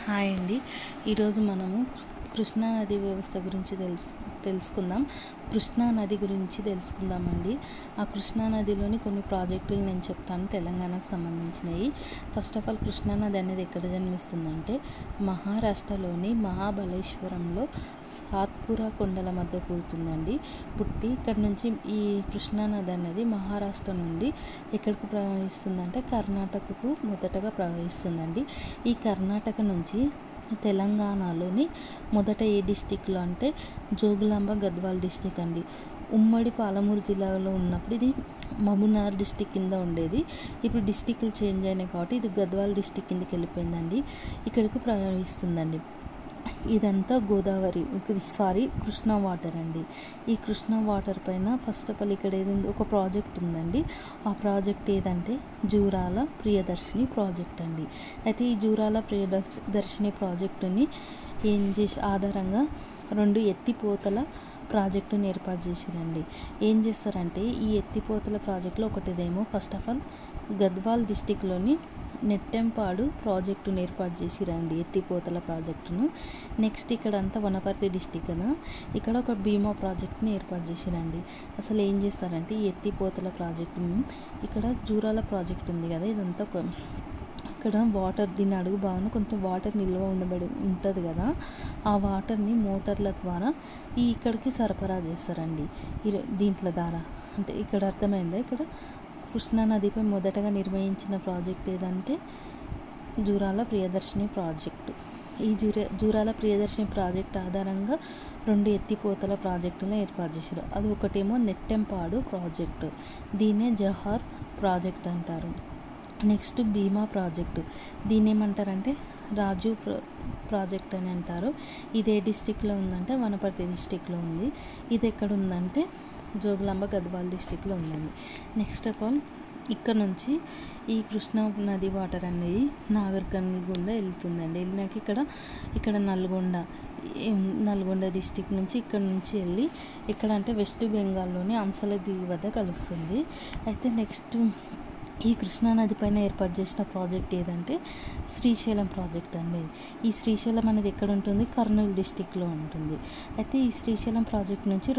Hi అండి. ఈరోజు మనము కృష్ణా నది వ్యవస్థ గురించి తెలుసుకుందాం. కృష్ణా నది గురించి తెలుసుకుందామండి. ఆ కృష్ణా నదిలోని కొన్ని ప్రాజెక్టులు నేను చెప్తాను, తెలంగాణకు సంబంధించినవి. ఫస్ట్ ఆఫ్ ఆల్, కృష్ణా నది అనేది ఎక్కడ జన్మిస్తుందంటే మహారాష్ట్రలోని మహాబలేశ్వరంలో సాత్పురా కొండల మధ్య పుడుతుందండి. పుట్టి ఇక్కడ నుంచి ఈ కృష్ణా నది అనేది మహారాష్ట్ర నుండి ఎక్కడికి ప్రవహిస్తుందంటే కర్ణాటకకు మొదటగా ప్రవహిస్తుందండి. ఈ కర్ణాటక నుంచి తెలంగాణలోని మొదట ఏ డిస్టిక్లో అంటే జోగులాంబ గద్వాల్ డిస్టిక్ అండి. ఉమ్మడి పాలమూరు జిల్లాలో ఉన్నప్పుడు ఇది మహబూబ్నగర్ డిస్టిక్ కింద ఉండేది. ఇప్పుడు డిస్టిక్లు చేంజ్ అయినాయి కాబట్టి ఇది గద్వాల్ డిస్టిక్ కిందకి వెళ్ళిపోయిందండి. ఇక్కడికి ప్రవహిస్తుందండి. ఇదంతా కృష్ణా వాటర్ అండి. ఈ కృష్ణా వాటర్ పైన ఫస్ట్ ఆఫ్ ఆల్ ఇక్కడ ఏదైంది ఒక ప్రాజెక్ట్ ఉందండి. ఆ ప్రాజెక్ట్ ఏదంటే జూరాల ప్రియదర్శిని ప్రాజెక్ట్ అండి. అయితే ఈ జూరాల ప్రియదర్శిని ప్రాజెక్టుని ఆధారంగా 2 ఎత్తిపోతల ప్రాజెక్టుని ఏర్పాటు చేశారండి. ఏం చేస్తారంటే ఈ ఎత్తిపోతల ప్రాజెక్టులో ఒకటిదేమో ఫస్ట్ ఆఫ్ ఆల్ గద్వాల్ డిస్టిక్లోని నెట్టెంపాడు ప్రాజెక్టును ఏర్పాటు చేసిరండి, ఎత్తిపోతల ప్రాజెక్టును. నెక్స్ట్ ఇక్కడ అంతా వనపర్తి డిస్టిక్ కదా, ఇక్కడ ఒక భీమా ప్రాజెక్టుని ఏర్పాటు చేసిరండి. అసలు ఏం చేస్తారంటే ఈ ఎత్తిపోతల ప్రాజెక్టును ఇక్కడ జూరాల ప్రాజెక్ట్ ఉంది కదా, ఇదంతా ఇక్కడ వాటర్ దీని అడుగు భాగంలో కొంచెం వాటర్ నిల్వ ఉంటుంది కదా, ఆ వాటర్ని మోటార్ల ద్వారా ఇక్కడికి సరఫరా చేస్తారండి. దీంట్లో ద్వారా అంటే ఇక్కడ అర్థమైందా, ఇక్కడ కృష్ణా నదిపై మొదటగా నిర్వహించిన ప్రాజెక్ట్ ఏదంటే జూరాల ప్రియదర్శిని ప్రాజెక్టు. ఈ జూరాల ప్రియదర్శిని ప్రాజెక్ట్ ఆధారంగా 2 ఎత్తిపోతల ప్రాజెక్టులను ఏర్పాటు చేశారు. అది ఒకటేమో నెట్టెంపాడు ప్రాజెక్టు, దీన్నే జవహర్ ప్రాజెక్ట్ అంటారు. నెక్స్ట్ భీమా ప్రాజెక్టు, దీన్ని ఏమంటారంటే రాజు ప్రాజెక్ట్ అని అంటారు. ఇది ఏ డిస్టిక్లో ఉందంటే వనపర్తి డిస్టిక్లో ఉంది. ఇది ఎక్కడ ఉందంటే జోగులాంబ గద్వాల్ డిస్టిక్లో ఉందండి. నెక్స్ట్ ఆఫ్ ఆల్ ఇక్కడ నుంచి ఈ కృష్ణా నది వాటర్ అనేది నాగర్ కర్నూల్ గుండా వెళ్తుందండి. వెళ్ళినాక ఇక్కడ నల్గొండ డిస్టిక్ నుంచి ఇక్కడ నుంచి వెళ్ళి ఎక్కడ అంటే వెస్ట్ బెంగాల్లోని అంశలదీవి వద్ద కలుస్తుంది. అయితే నెక్స్ట్ ఈ కృష్ణా నది పైన ఏర్పాటు చేసిన ప్రాజెక్ట్ ఏదంటే శ్రీశైలం ప్రాజెక్ట్ అండి. ఈ శ్రీశైలం అనేది ఎక్కడ ఉంటుంది, కర్నూలు డిస్టిక్లో ఉంటుంది. అయితే ఈ శ్రీశైలం ప్రాజెక్ట్ నుంచి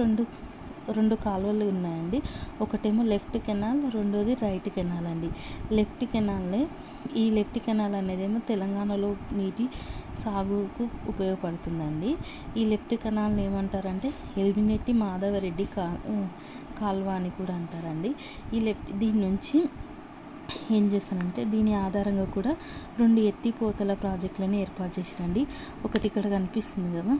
రెండు కాలువలు ఉన్నాయండి. ఒకటేమో లెఫ్ట్ కెనాల్, రెండోది రైట్ కెనాల్ అండి. ఈ లెఫ్ట్ కెనాల్ అనేదేమో తెలంగాణలో నీటి సాగుకు ఉపయోగపడుతుందండి. ఈ లెఫ్ట్ కెనాల్ని ఏమంటారంటే ఎల్మినేటి మాధవరెడ్డి కాల్వ అని కూడా అంటారండి. దీని నుంచి ఏం చేస్తానంటే దీని ఆధారంగా కూడా 2 ఎత్తిపోతల ప్రాజెక్టులను ఏర్పాటు చేసిరండి. ఒకటి ఇక్కడ కనిపిస్తుంది కదా,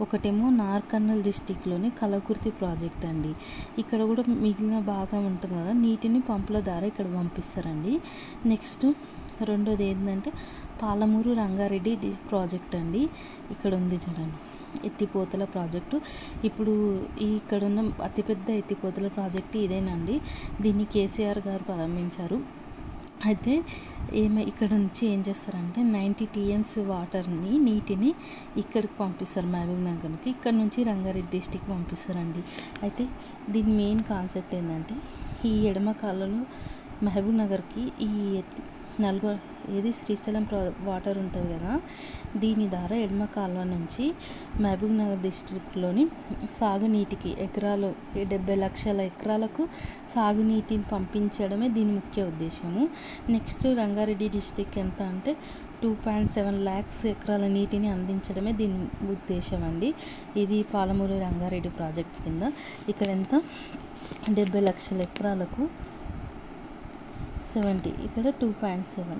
ఒకటేమో నార్కర్నూల్ డిస్టిక్లోని కలకుర్తి ప్రాజెక్ట్ అండి. ఇక్కడ కూడా మిగిలిన భాగం ఉంటుంది కదా, నీటిని పంపుల ద్వారా ఇక్కడ పంపిస్తారండి. నెక్స్ట్ రెండోది ఏంటంటే పాలమూరు రంగారెడ్డి ప్రాజెక్ట్ అండి. ఇక్కడ ఉంది చూడండి ఎత్తిపోతల ప్రాజెక్టు. ఇప్పుడు ఇక్కడ ఉన్న అతిపెద్ద ఎత్తిపోతల ప్రాజెక్టు ఇదేనండి. దీన్ని కేసీఆర్ గారు ప్రారంభించారు. అయితే ఇక్కడ నుంచి ఏం చేస్తారంటే 90 TMs నీటిని ఇక్కడికి పంపిస్తారు, మహబూబ్ నగర్కి. ఇక్కడ నుంచి రంగారెడ్డి డిస్టిక్ పంపిస్తారండి. అయితే దీని మెయిన్ కాన్సెప్ట్ ఏంటంటే ఈ ఎడమ కాలంలో మహబూబ్ నగర్కి శ్రీశైలం వాటర్ ఉంటుంది కదా, దీని ద్వారా ఎడమ కాలువ నుంచి మహబూబ్ నగర్ డిస్ట్రిక్ట్లోని సాగునీటికి 70 లక్షల ఎకరాలకు సాగునీటిని పంపించడమే దీని ముఖ్య ఉద్దేశము. నెక్స్ట్ రంగారెడ్డి డిస్టిక్ ఎంత అంటే 2.7 lakhs ఎకరాల నీటిని అందించడమే దీని ఉద్దేశం అండి. ఇది పాలమూరు రంగారెడ్డి ప్రాజెక్ట్ కింద. ఇక్కడ ఎంత 70 లక్షల ఎకరాలకు 70, ఇక్కడ 2.7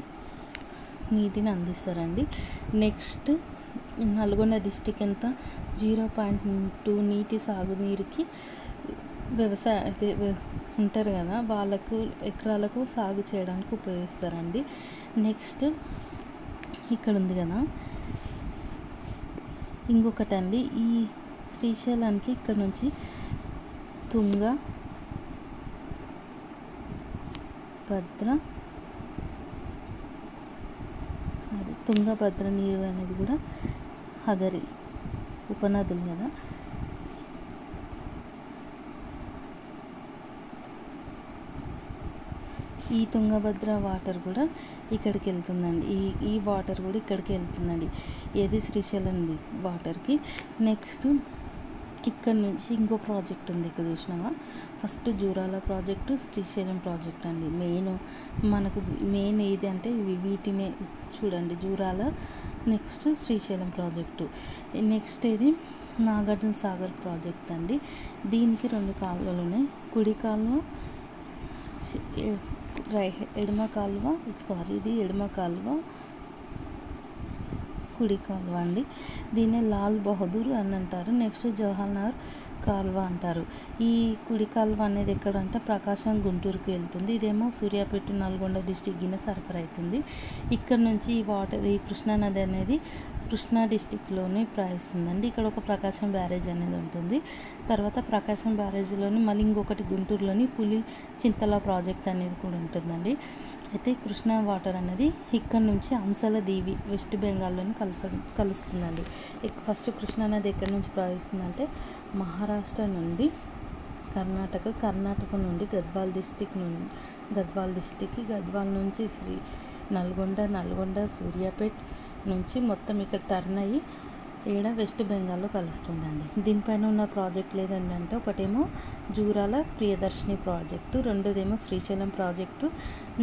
నీటిని అందిస్తారండి. నెక్స్ట్ నల్గొండ డిస్టిక్ ఎంత 0.2 నీటి సాగునీరుకి ఉంటారు కదా, వాళ్ళకు ఎకరాలకు సాగు చేయడానికి ఉపయోగిస్తారండి. నెక్స్ట్ ఇక్కడ ఉంది కదా ఇంకొకటండి, ఈ శ్రీశైలానికి ఇక్కడ నుంచి తుంగభద్ర నీరు అనేది కూడా హగరి ఉపనదులు కదా, ఈ తుంగభద్ర వాటర్ కూడా ఇక్కడికి వెళ్తుందండి. ఈ వాటర్ కూడా ఇక్కడికి వెళ్తుందండి. ఏది శ్రీశైలంది వాటర్కి. నెక్స్ట్ ఇక్కడ నుంచి ఇంకో ప్రాజెక్ట్ ఉంది, ఇక్కడ చూసినావా. First Jurala project, Srisailam project అండి. మనకు మెయిన్ ఏది అంటే వీటినే చూడండి, Jurala, next Srisailam project. Next ఇది నాగార్జున సాగర్ ప్రాజెక్ట్ అండి. దీనికి 2 కాలువలు ఉన్నాయి. కుడి కాలువ, ఎడమ కాలువ, ఇది ఎడమ కాలువ, కుడి కాలువ అండి. దీన్ని లాల్ బహదూర్ అని అంటారు. నెక్స్ట్ జవహర్లాల్ కాలువ అంటారు. ఈ కుడి కాలువ అనేది ఎక్కడంటే ప్రకాశం గుంటూరుకి వెళ్తుంది. ఇదేమో సూర్యాపేట నల్గొండ డిస్టిక్ గిన సరఫరా అవుతుంది. ఇక్కడ నుంచి ఈ కృష్ణానది అనేది కృష్ణా డిస్టిక్లోనే ప్రవహిస్తుందండి. ఇక్కడ ఒక ప్రకాశం బ్యారేజ్ అనేది ఉంటుంది. తర్వాత ప్రకాశం బ్యారేజ్లోని మళ్ళీ ఇంకొకటి గుంటూరులోని చింతల ప్రాజెక్ట్ అనేది కూడా ఉంటుందండి. అయితే కృష్ణా వాటర్ అనేది ఇక్కడ నుంచి అంశాల దీవి వెస్ట్ బెంగాల్లోని కలుస్తుందండి. ఫస్ట్ కృష్ణానది ఎక్కడి నుంచి ప్రవహిస్తుందంటే మహారాష్ట్ర నుండి కర్ణాటక నుండి గద్వాల్ డిస్టిక్, గద్వాల్ నుంచి నల్గొండ, సూర్యాపేట నుంచి మొత్తం ఇక్కడ టర్న్ అయ్యి వెస్ట్ బెంగాల్లో కలుస్తుందండి. దీనిపైన ఉన్న ప్రాజెక్టులు ఏదంటే ఒకటేమో జూరాల ప్రియదర్శిని ప్రాజెక్టు, రెండోదేమో Srisailam project,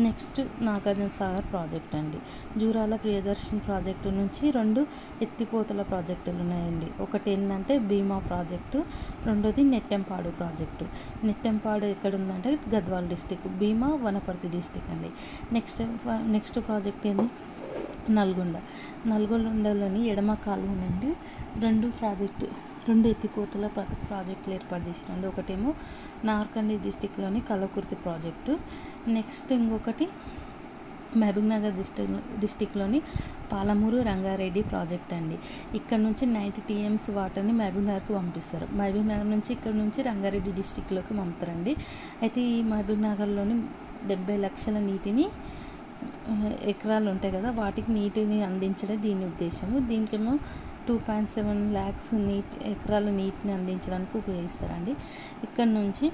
next Nagarjuna Sagar project అండి. జూరాల ప్రియదర్శిని ప్రాజెక్టు నుంచి 2 ఎత్తిపోతల ప్రాజెక్టులు ఉన్నాయండి. ఒకటి ఏంటంటే భీమా ప్రాజెక్టు, రెండోది నెట్టెంపాడు ప్రాజెక్టు. నెట్టెంపాడు ఎక్కడ ఉందంటే గద్వాల్ డిస్టిక్, భీమా వనపర్తి డిస్టిక్ అండి. నెక్స్ట్ ప్రాజెక్ట్ ఏంది నల్గొండలోని ఎడమ కాలువ నుండి 2 ఎత్తిపోతల ప్రాజెక్టులు ఏర్పాటు చేసినండి. ఒకటేమో నార్కండి డిస్టిక్లోని కలకుర్తి ప్రాజెక్టు, నెక్స్ట్ ఇంకొకటి మహబూబ్నగర్ డిస్టిక్లోని పాలమూరు రంగారెడ్డి ప్రాజెక్ట్ అండి. ఇక్కడ నుంచి 90 TMS వాటర్ని మహబూబ్నగర్కి పంపిస్తారు. మహబూబ్నగర్ నుంచి ఇక్కడ నుంచి రంగారెడ్డి డిస్టిక్లోకి పంపుతారండి. అయితే ఈ మహబూబ్నగర్లోని 70 లక్షల నీటిని ఎకరాలు ఉంటాయి కదా, వాటికి నీటిని అందించడం దీని ఉద్దేశము. దీనికేమో 2.7 lakhs ఎకరాల నీటిని అందించడానికి ఉపయోగిస్తారండి. ఇక్కడ నుంచి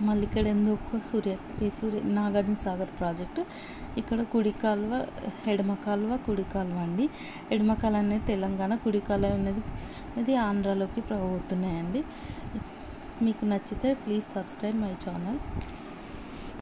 మళ్ళీ ఇక్కడ ఎందుకు నాగార్జున సాగర్ ప్రాజెక్టు, ఇక్కడ కుడి కాలువ, ఎడమ కాలువ, కుడి కాలువ అండి. ఎడమ కాలువ అనేది తెలంగాణ, కుడి కాలువ అనేది ఆంధ్రాలోకి పోతున్నాయండి. మీకు నచ్చితే ప్లీజ్ సబ్స్క్రైబ్ మై ఛానల్.